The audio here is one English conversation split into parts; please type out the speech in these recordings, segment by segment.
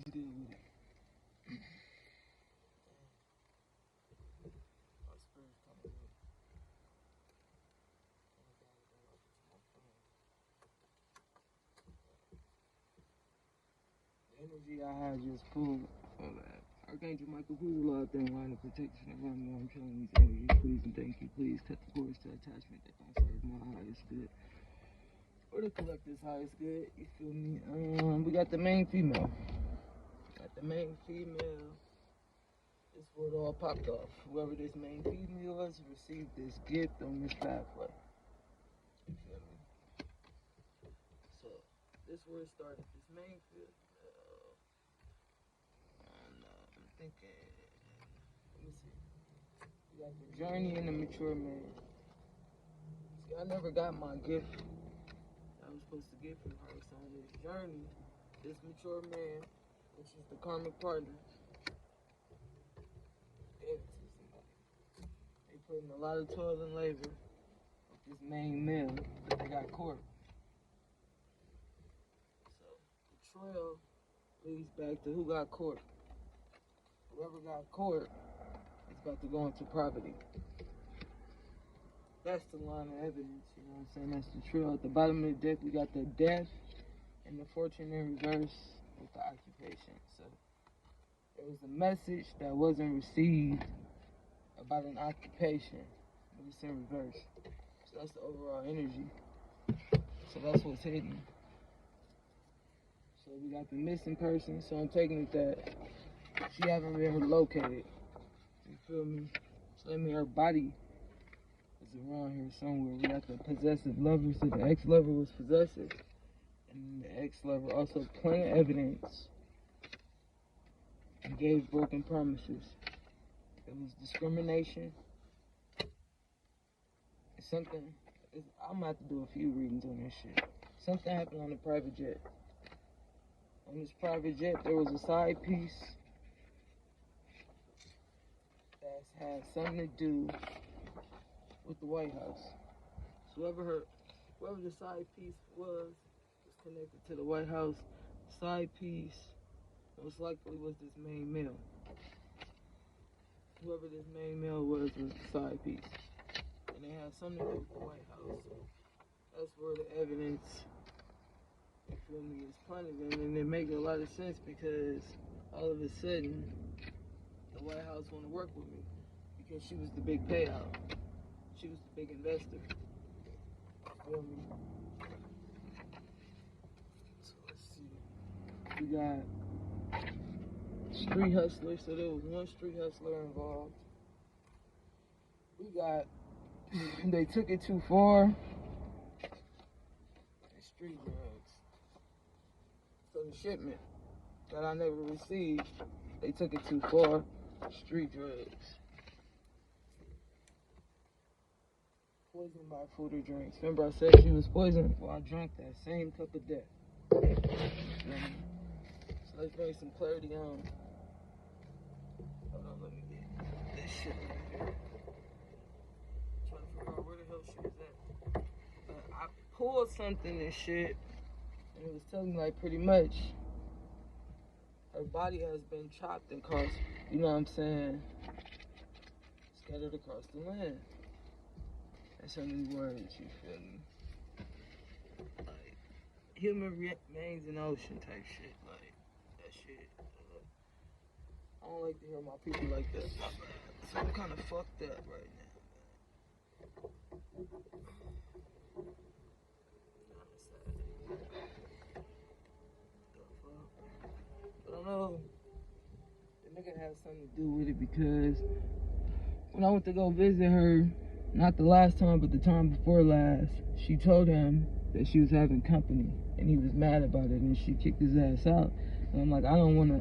What's good with it? My spirit's coming in. The energy I had just pulled. Archangel Michael, who's the law thing, line of protection around me? I'm killing these energies. Please and thank you. Please cut the cords to attachment that don't serve my highest good. Or the collective's highest good. You feel me? We got the main female. Got the main female. This is where it all popped off. Whoever this main female was received this gift on this pathway. You feel me? So, this is where it started. This main female. I'm thinking. Let me see. We got the journey and the mature man. See, I never got my gift that I was supposed to get from her. So on this journey, this mature man, which is the karmic partner, gave it to somebody. They put in a lot of toil and labor with this main male that they got court. So the trail leads back to who got court. Whoever got court is about to go into poverty. That's the line of evidence, you know what I'm saying? That's the trail. At the bottom of the deck, we got the death and the fortune in reverse with the occupation. So there was a message that wasn't received about an occupation, but it's in reverse. So that's the overall energy. So that's what's hidden. So we got the missing person, so I'm taking it that she haven't been located. You feel me? So that means her body is around here somewhere. We got the possessive lover, so the ex-lover was possessive. And the ex-lover also planted evidence and gave broken promises. It was discrimination. It's something, I'm gonna have to do a few readings on this shit. Something happened on the private jet. On this private jet, there was a side piece that had something to do with the White House. So whoever the side piece was connected to the White House. The side piece most likely was this main male. Whoever this main male was the side piece. And they had something to do with the White House. So that's where the evidence, you feel me, is planted in. And it makes a lot of sense because all of a sudden, the White House want to work with me because she was the big payout. She was the big investor. You feel me? So let's see. We got street hustlers, so there was one street hustler involved. We got, they took it too far. Street drugs. So the shipment that I never received, they took it too far. Street drugs. Poisoned by food or drinks. Remember I said she was poisoned? Well, I drank that same cup of death. So let's bring some clarity on. Hold on, let me get this shit right here. Trying to figure out where the hell she was at. I pulled something and shit, and it was telling me like pretty much her body has been chopped and crossed, you know what I'm saying, scattered across the land. That's so many words, you feel me? Like, human remains in the ocean type shit, like, that shit. I don't like to hear my people like that. So I'm kind of fucked up right now. But I know the nigga has something to do with it because when I went to go visit her, not the last time, but the time before last, she told him that she was having company, and he was mad about it, and she kicked his ass out. And I'm like, I don't want to,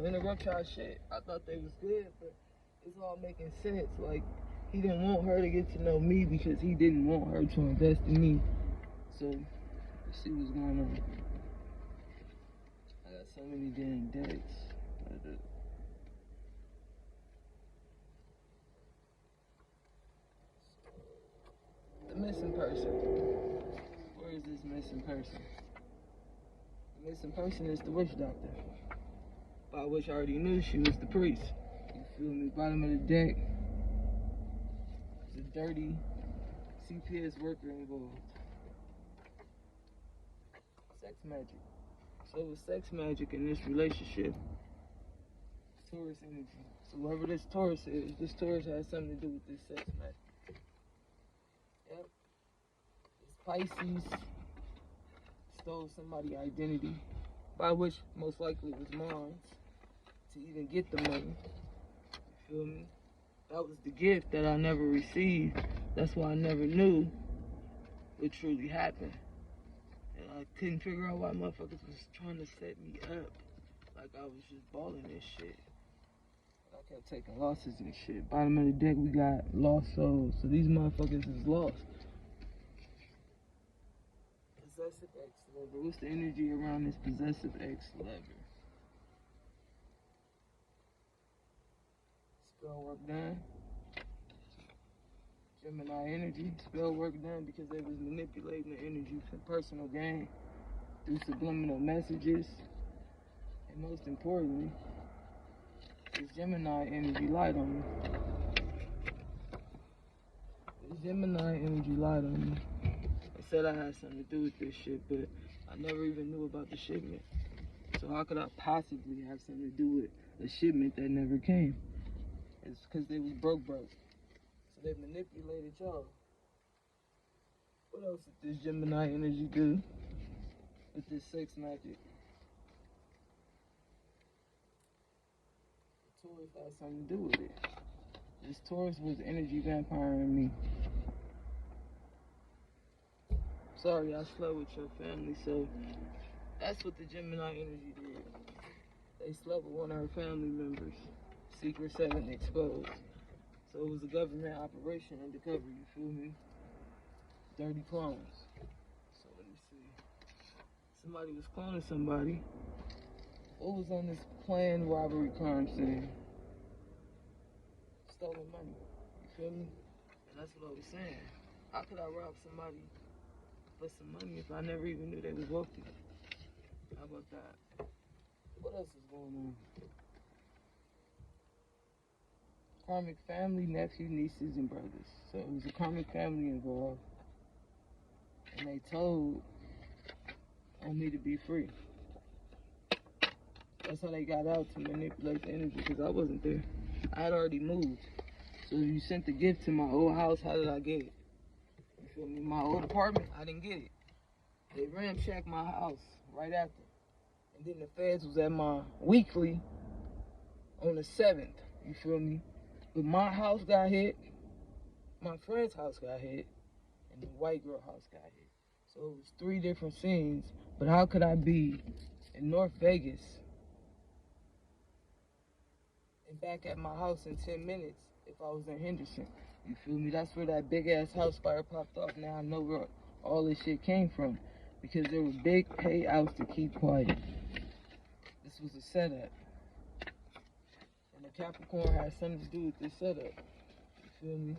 interrupt y'all shit. I thought they was good, but it's all making sense. Like, he didn't want her to get to know me because he didn't want her to invest in me. So, let's see what's going on. I got so many damn decks. The missing person. Where is this missing person? The missing person is the witch doctor. By which I already knew she was the priest. You feel me? Bottom of the deck. There's a dirty CPS worker involved. Sex magic. So it was sex magic in this relationship. Taurus energy. So whoever this Taurus is, this Taurus has something to do with this sex magic. Yep. This Pisces stole somebody's identity, by which most likely was mine, to even get the money. You feel me? That was the gift that I never received. That's why I never knew what truly happened. And I couldn't figure out why motherfuckers was trying to set me up. Like I was just balling this shit. I kept taking losses and shit. Bottom of the deck, we got lost souls. So these motherfuckers is lost. Possessive ex-lover. What's the energy around this possessive ex-lover? Spell work done. Gemini energy. Spell work done because they was manipulating the energy for personal gain through subliminal messages. And most importantly, this Gemini energy light on me. This Gemini energy light on me. They said I had something to do with this shit, but I never even knew about the shipment. So how could I possibly have something to do with a shipment that never came? It's because they was broke. So they manipulated y'all. What else did this Gemini energy do with this sex magic? Taurus had something to do with it. This Taurus was energy vampiring me. Sorry, I slept with your family, so that's what the Gemini energy did. They slept with one of her family members. Secret 7 exposed. So it was a government operation undercover, you feel me? Dirty clones. So let me see. Somebody was cloning somebody. What was on this planned robbery crime scene? Stolen money. You feel me? And that's what I was saying. How could I rob somebody for some money if I never even knew they was wealthy? How about that? What else is going on? Karmic family, nephew, nieces, and brothers. So it was a karmic family involved. And they told on me to be free. That's how they got out to manipulate the energy, because I wasn't there. I had already moved. So if you sent the gift to my old house, how did I get it? You feel me? My old apartment, I didn't get it. They ramshacked my house right after. And then the feds was at my weekly on the 7th. You feel me? But my house got hit, my friend's house got hit, and the white girl house got hit. So it was 3 different scenes. But how could I be in North Vegas and back at my house in 10 minutes if I was in Henderson? You feel me? That's where that big ass house fire popped off. Now I know where all this shit came from, because there were big payouts to keep quiet. This was a setup. And the Capricorn has something to do with this setup. You feel me?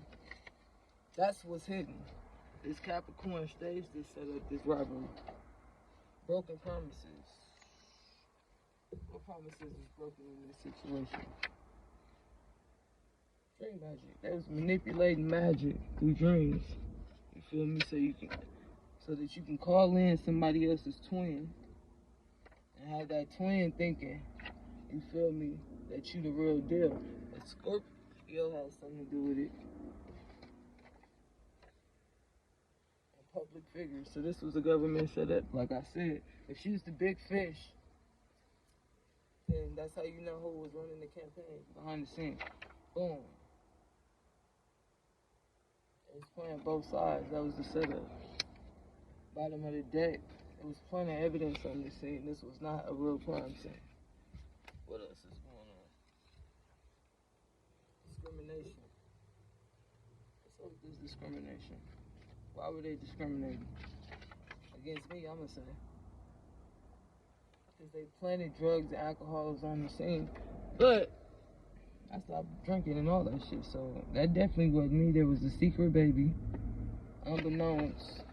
That's what's hidden. This Capricorn staged this setup, this robbery. Broken promises. What promises is broken in this situation? Dream magic. They was manipulating magic through dreams. You feel me? So that you can call in somebody else's twin and have that twin thinking, you feel me, that you the real deal. A Scorpio has something to do with it. And public figures. So this was a government setup. Like I said, if she was the big fish, then that's how you know who was running the campaign behind the scenes. Boom. It was playing both sides. That was the setup. Bottom of the deck. It was plenty of evidence on the scene. This was not a real crime scene. What else is going on? Discrimination. What's up with this discrimination? Why were they discriminating against me? I'ma say. Because they planted drugs and alcohols on the scene. But I stopped drinking and all that shit, so that definitely wasn't me. There was a secret baby, unbeknownst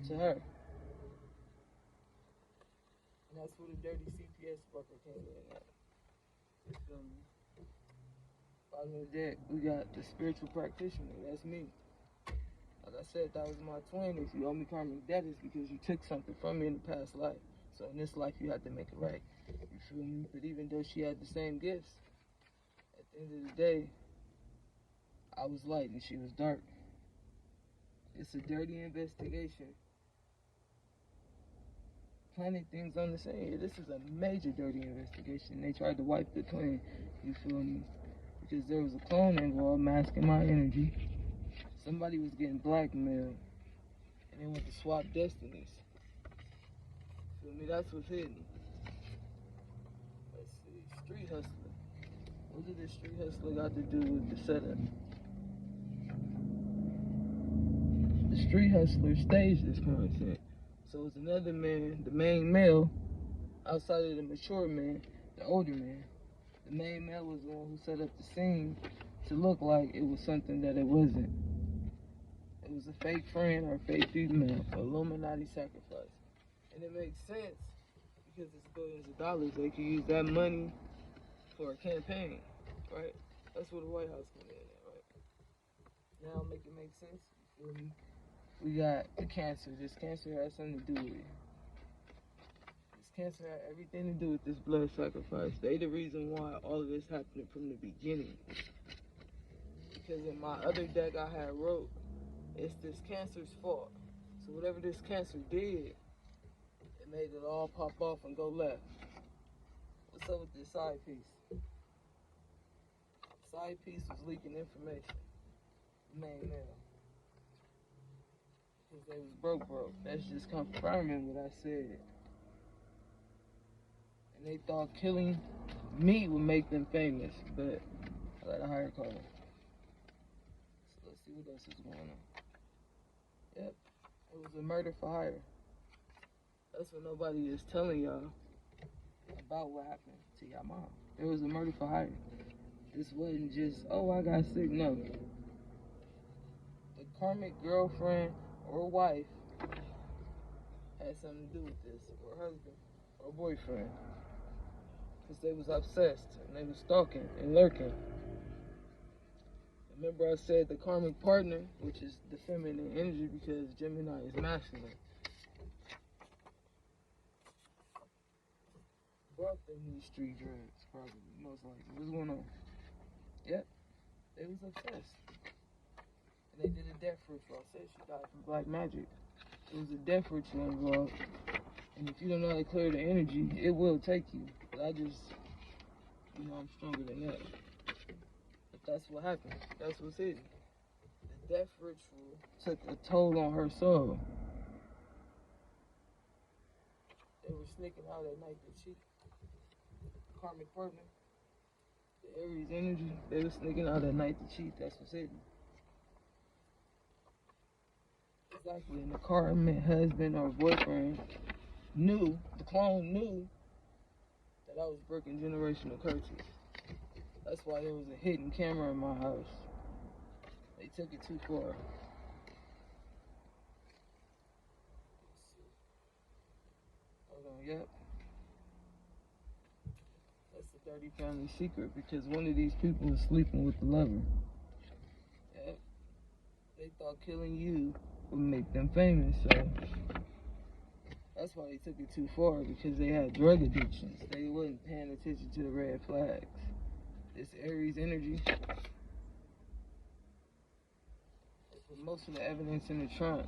to her. And that's where the dirty CPS worker came in at. You feel me? Bottom of the deck, we got the spiritual practitioner. That's me. Like I said, that was my twin. If you owe me karmic debt, it's because you took something from me in the past life. So in this life, you have to make it right. You feel me? But even though she had the same gifts, at the end of the day, I was light and she was dark. It's a dirty investigation. Planting things on the scene. This is a major dirty investigation. They tried to wipe the clan. You feel me? Because there was a clone involved masking my energy. Somebody was getting blackmailed. And they went to swap destinies. Feel me? That's what's hidden. Let's see. Street hustler. What did the street hustler got to do with the setup? The street hustler staged this concept. So it's another man, the main male, outside of the mature man, the older man. The main male was the one who set up the scene to look like it was something that it wasn't. It was a fake friend or a fake female, Illuminati sacrifice. And it makes sense because it's billions of dollars. They could use that money for a campaign, right? That's where the White House came in at, right? Now make it make sense? You feel me? We got the cancer. This cancer has something to do with it. This cancer had everything to do with this blood sacrifice. They the reason why all of this happened from the beginning. Because in my other deck I had wrote, it's this cancer's fault. So whatever this cancer did, it made it all pop off and go left. What's up with this side piece? Side piece was leaking information. Main male. Because they was broke. That's just confirming what I said. And they thought killing me would make them famous, but I got a higher calling. So let's see what else is going on. Yep, it was a murder for hire. That's what nobody is telling y'all about what happened to y'all mom. It was a murder for hire. This wasn't just, oh, I got sick. No. The karmic girlfriend or wife had something to do with this, or husband, or boyfriend. Because they was obsessed, and they was stalking and lurking. Remember I said the karmic partner, which is the feminine energy because Gemini is masculine, brought them these street drugs, probably, most likely. What's going on? Yep, they was obsessed. And they did a death ritual. I said she died from black magic. It was a death ritual involved. And if you don't know how to clear the energy, it will take you. But I just, I'm stronger than that. But that's what happened. That's what's hidden. The death ritual took a toll on her soul. They were sneaking out at night to cheat. Karmic partner. The Aries energy, they were sneaking out at night to cheat. That's what's hidden. Exactly. And the karmic husband or boyfriend knew, the clone knew that I was breaking generational curses. That's why there was a hidden camera in my house. They took it too far. Hold on, yep. That's the dirty family secret because one of these people was sleeping with the lover. Yep. They thought killing you would make them famous, so that's why they took it too far, because they had drug addictions. They wasn't paying attention to the red flags. This Aries energy, they put most of the evidence in the trunk,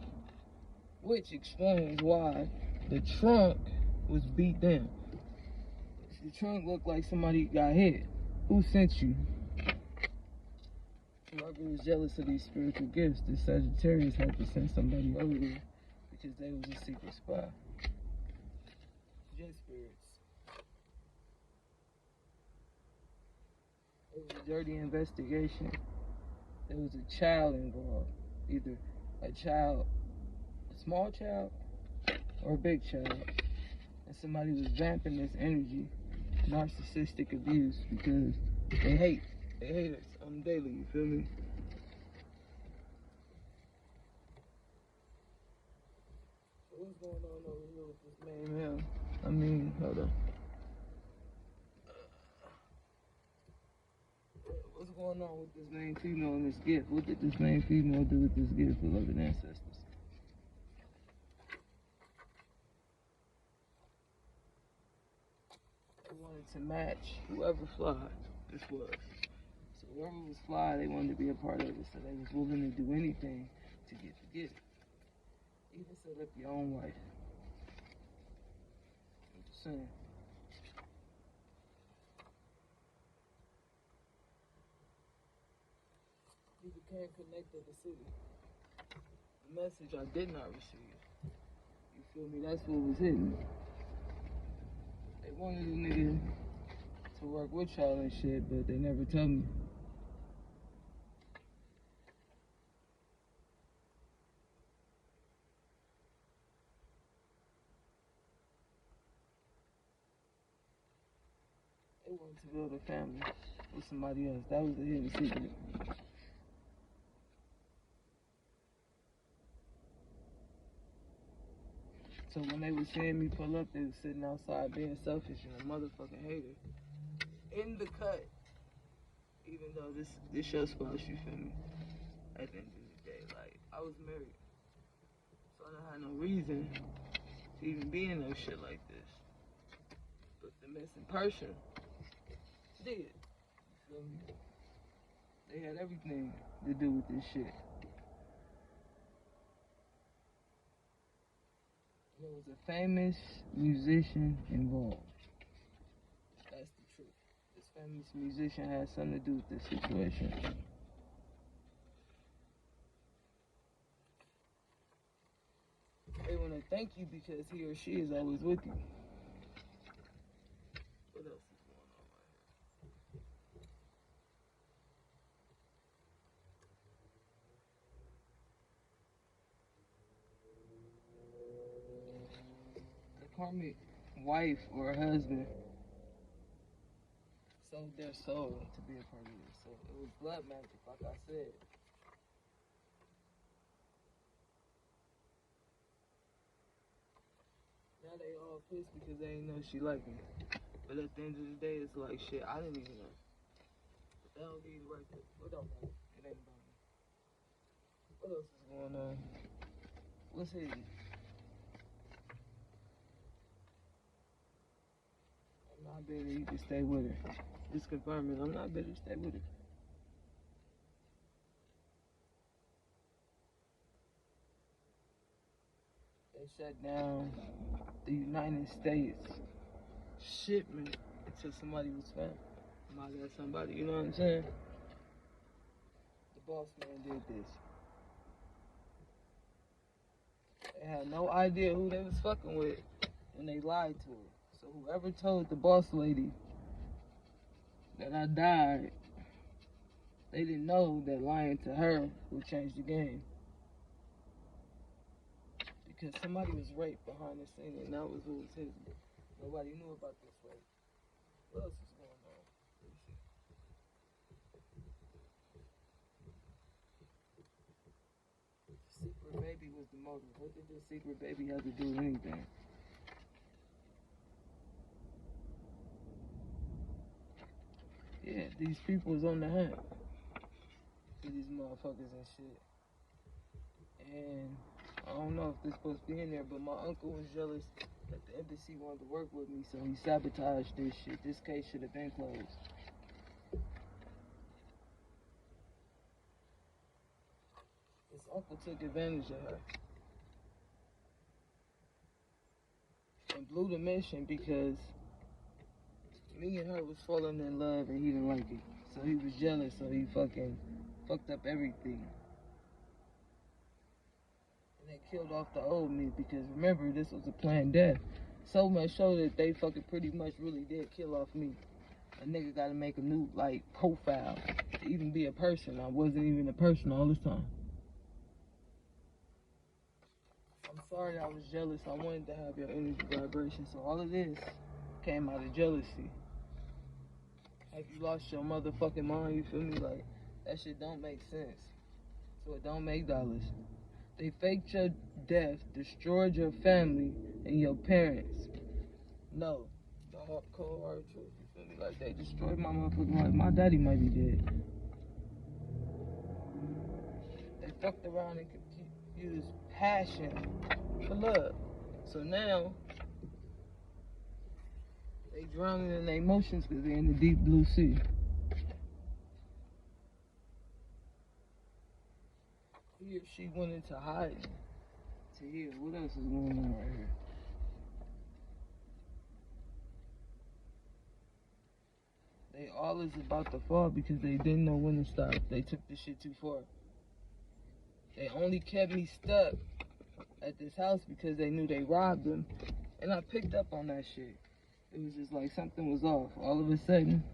which explains why the trunk was beat down. The trunk looked like somebody got hit. Who sent you? Whoever was jealous of these spiritual gifts, the Sagittarius had to send somebody over there because they was a secret spy. Jet spirits. It was a dirty investigation. There was a child involved. Either a small child, or a big child. And somebody was vamping this energy, narcissistic abuse, because they hate us on the daily, you feel me? So what's going on over here with this main male? Hold on. What's going on with this main female and this gift? What did this main female do with this gift for loving ancestors? They wanted to match whoever fly this was. So whoever was fly, they wanted to be a part of it. So they was willing to do anything to get the gift. Even set up your own wife. I'm just saying. You became connected to the city. The message I did not receive. You feel me? That's what was hidden. They wanted a nigga to work with y'all and shit, but they never told me. They wanted to build a family with somebody else. That was the hidden secret. So when they was seeing me pull up, they was sitting outside being selfish and a motherfucking hater. In the cut. Even though this your spot, you feel me? At the end of the day, like, I was married. So I don't have no reason to even be in no shit like this. But the missing person did. You feel me? They had everything to do with this shit. There was a famous musician involved. That's the truth. This famous musician had something to do with this situation. They want to thank you because he or she is always with you. What else is going on right here? The karmic wife or husband sold their soul to be a part of this. So it was blood magic, like I said. Now they all pissed because they ain't know she liked me. But at the end of the day, it's like, shit, I didn't even know. But that don't be the right thing. It don't matter. It ain't about me. What else is going on? What's hidden? I'm not bitter, you can stay with her. Just confirming, I'm not bitter, stay with her. They shut down the United States shipment until somebody was found. Somebody got somebody, you know what I'm saying? The boss man did this. They had no idea who they was fucking with when they lied to her. So whoever told the boss lady that I died, they didn't know that lying to her would change the game. Because somebody was raped behind the scene and that was who was hidden. Nobody knew about this rape. What else is going on? Secret baby was the motive. What did this secret baby have to do with anything? Yeah, these people was on the hunt for these motherfuckers and shit. And I don't know if this supposed to be in there, but my uncle was jealous that the embassy wanted to work with me, so he sabotaged this shit. This case should have been closed. His uncle took advantage of her and blew the mission because me and her was falling in love and he didn't like it. So he was jealous, so he fucking fucked up everything. And they killed off the old me because remember, this was a planned death. So much so that they fucking pretty much really did kill off me. A nigga gotta make a new, like, profile to even be a person. I wasn't even a person all this time. I'm sorry I was jealous. I wanted to have your energy vibration. So all of this came out of jealousy. Have you lost your motherfucking mind? You feel me? Like, that shit don't make sense. So it don't make dollars. They faked your death, destroyed your family and your parents. No, the cold hard truth. You feel me? Like they destroyed my motherfucking life. My daddy might be dead. They fucked around and confused passion for love. So now they drowning in their emotions because they're in the deep blue sea. He or she went into hiding to hear what else is going on right here. They all is about to fall because they didn't know when to stop. They took the shit too far. They only kept me stuck at this house because they knew they robbed them. And I picked up on that shit. It was just like something was off. All of a sudden,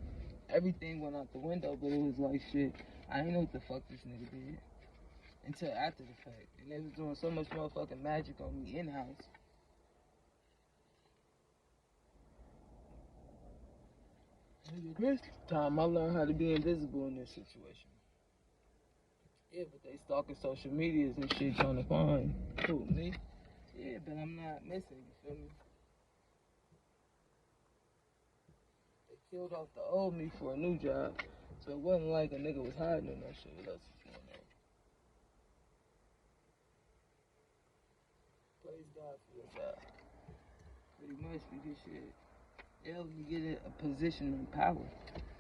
everything went out the window, but it was like shit. I didn't know what the fuck this nigga did until after the fact. And they was doing so much motherfucking magic on me in-house. This time I learned how to be invisible in this situation. Yeah, but they stalking social medias and shit trying to find who, me? Yeah, but I'm not missing, you feel me? They killed off the old me for a new job. So it wasn't like a nigga was hiding in that shit. What else is going on? Praise God for your job. Pretty much because shit, it helps me get in a position of power.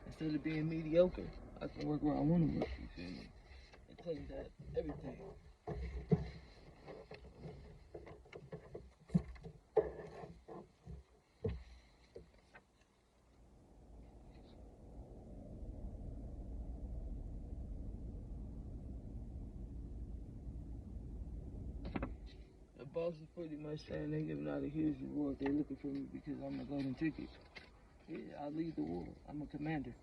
Instead of being mediocre, I can work where I want to work, you feel me? And tell you that everything. The boss is pretty much saying they giving out a huge reward. They looking for me because I'm a golden ticket. Yeah, I lead the war. I'm a commander.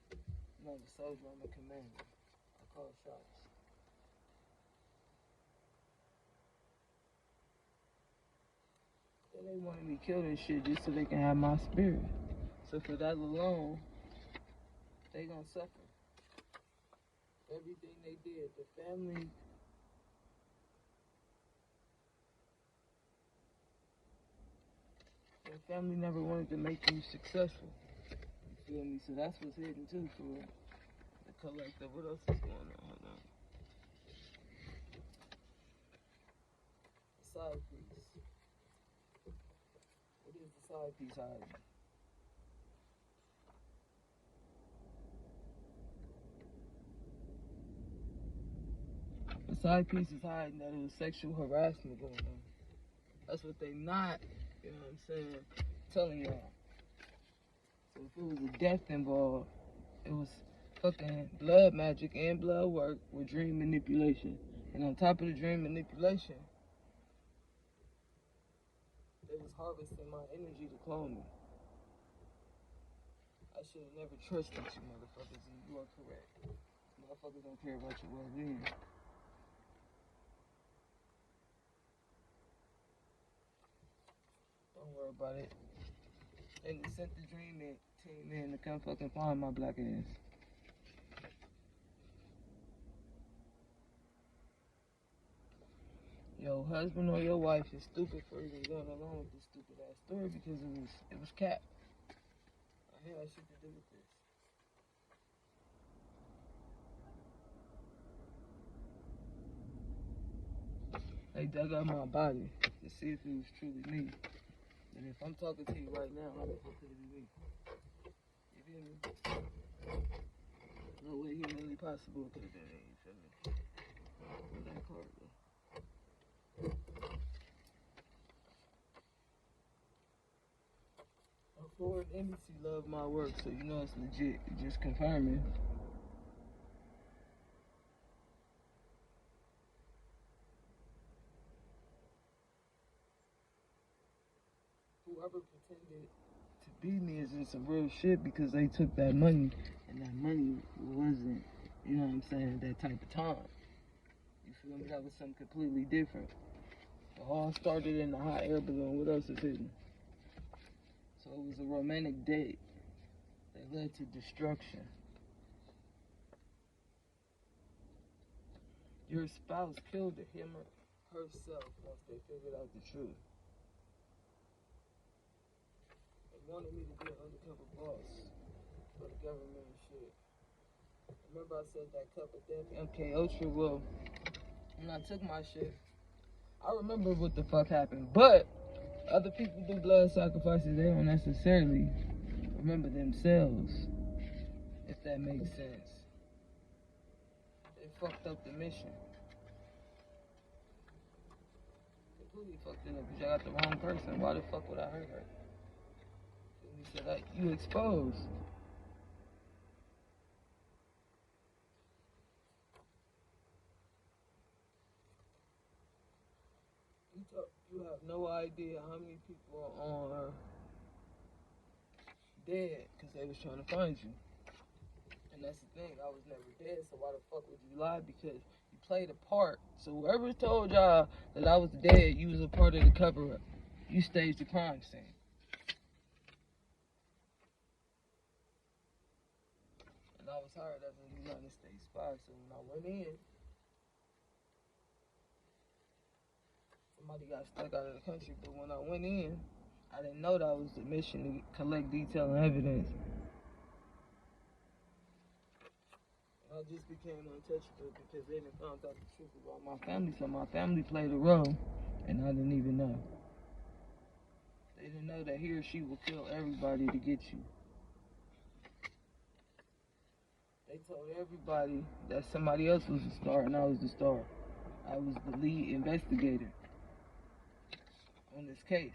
I'm not a soldier, I'm a commander. I call shots. And they wanted me killed and shit just so they can have my spirit. So for that alone, they gonna suffer. Everything they did, the family. The family never wanted to make you successful. You feel me? So that's what's hidden too for the collective. What else is going on? Hold on. The side piece. What is the side piece hiding? The side piece is hiding that it was sexual harassment going on. That's what they not, you know what I'm saying, telling y'all. So if it was a death involved, it was fucking blood magic and blood work with dream manipulation. And on top of the dream manipulation, they was harvesting my energy to clone me. I should have never trusted you motherfuckers, and you are correct. Motherfuckers don't care about your well-being. Don't worry about it. And they sent the dream team in to come fucking find my black ass. Your husband or your wife is stupid for even going along with this stupid ass story because it was cap. I had shit to do with this. They dug up my body to see if it was truly me. And if I'm talking to you right now, how the fuck could it be me? You feel me? No way humanly possible it could have been me. You feel me? Where's that card though? Ford Embassy love my work, so you know it's legit. Just confirming. Whoever pretended to be me is in some real shit because they took that money, and that money wasn't, you know what I'm saying, that type of time. You feel me? That was something completely different. It all started in the hot air balloon. What else is hidden? So it was a romantic date that led to destruction. Your spouse killed him or herself once they figured out the truth. wanted me to be an undercover boss for the government and shit. Remember I said that cup of death, MK Ultra? Well, when I took my shit, I remember what the fuck happened. But other people do blood sacrifices, they don't necessarily remember themselves, if that makes sense. They fucked up the mission. Completely fucked it up because I got the wrong person. Why the fuck would I hurt her? And he said, like, you exposed. You have no idea how many people are dead because they was trying to find you. And that's the thing, I was never dead, so why the fuck would you lie? Because you played a part. So whoever told y'all that I was dead, you was a part of the cover-up. You staged the crime scene. And I was hired as a United States spy, so when I went in, somebody got stuck out of the country, but when I went in, I didn't know that was the mission to collect detail and evidence. I just became untouchable because they didn't find out the truth about my family, so my family played a role, and I didn't even know. They didn't know that he or she will kill everybody to get you. They told everybody that somebody else was the star, and I was the star. I was the lead investigator on this case.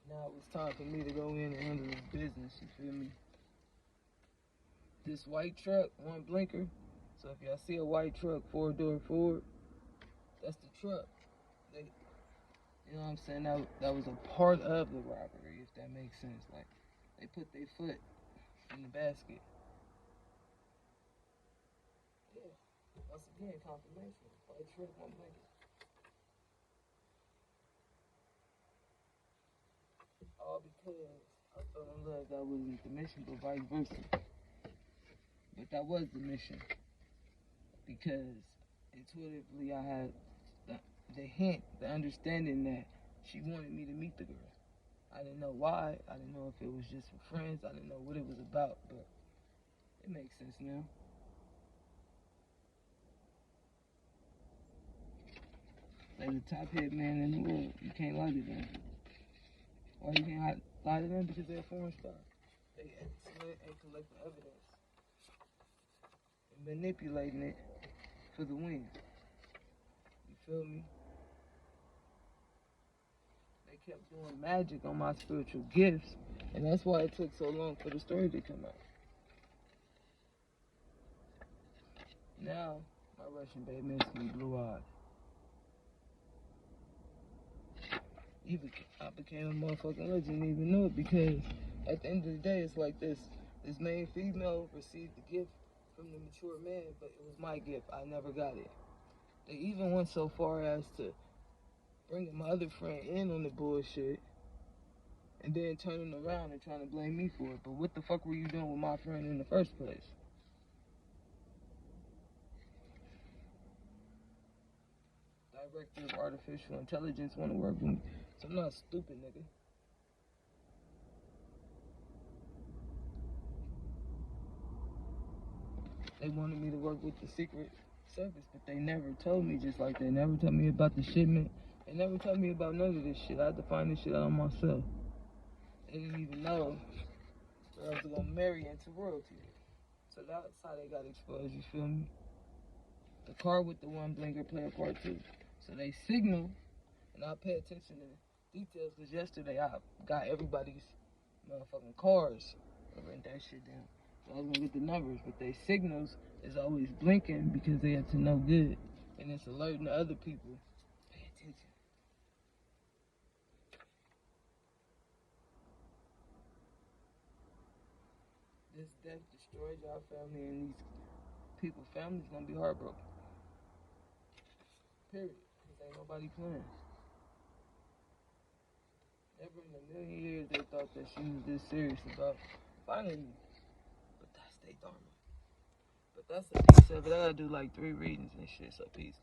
Now it was time for me to go in and handle this business, you feel me? This white truck, one blinker. So if y'all see a white truck, 4-door Ford, that's the truck. You know what I'm saying? That was a part of the robbery, if that makes sense. Like, they put their foot in the basket. Yeah, once again, confirmation. White truck, one blinker. All because I fell in love. That wasn't the mission, but vice versa. But that was the mission. Because intuitively I had the hint, the understanding that she wanted me to meet the girl. I didn't know why. I didn't know if it was just for friends. I didn't know what it was about, but it makes sense now. They're the top hit man in the world. You can't lie to them. Why you can't lie to them? Because they're a foreign star. They excellent and collecting evidence and manipulating it for the win. You feel me? They kept doing magic on my spiritual gifts, and that's why it took so long for the story to come out. Now, my Russian babe makes me blue-eyed. I became a motherfucking legend, didn't even know it, because at the end of the day, it's like this. This main female received the gift from the mature man, but it was my gift. I never got it. They even went so far as to bringing my other friend in on the bullshit and then turning around and trying to blame me for it. But what the fuck were you doing with my friend in the first place? Director of Artificial Intelligence want to work with me. So I'm not stupid, nigga. They wanted me to work with the Secret Service, but they never told me, just like they never told me about the shipment. They never told me about none of this shit. I had to find this shit out myself. They didn't even know that I was gonna marry into royalty. So that's how they got exposed, you feel me? The car with the one blinker play a part too. So they signal, and I pay attention to details, because yesterday I got everybody's motherfucking cars. I wrote that shit down. So I was gonna get the numbers, but their signals is always blinking because they have to know good. And it's alerting the other people. Pay attention. This death destroyed our family, and these people's families gonna be heartbroken. Period. Because ain't nobody playing. Never in a million years they thought that she was this serious about finding me. But that's their dharma. But that's a piece of it. I gotta do like 3 readings and shit, so peace.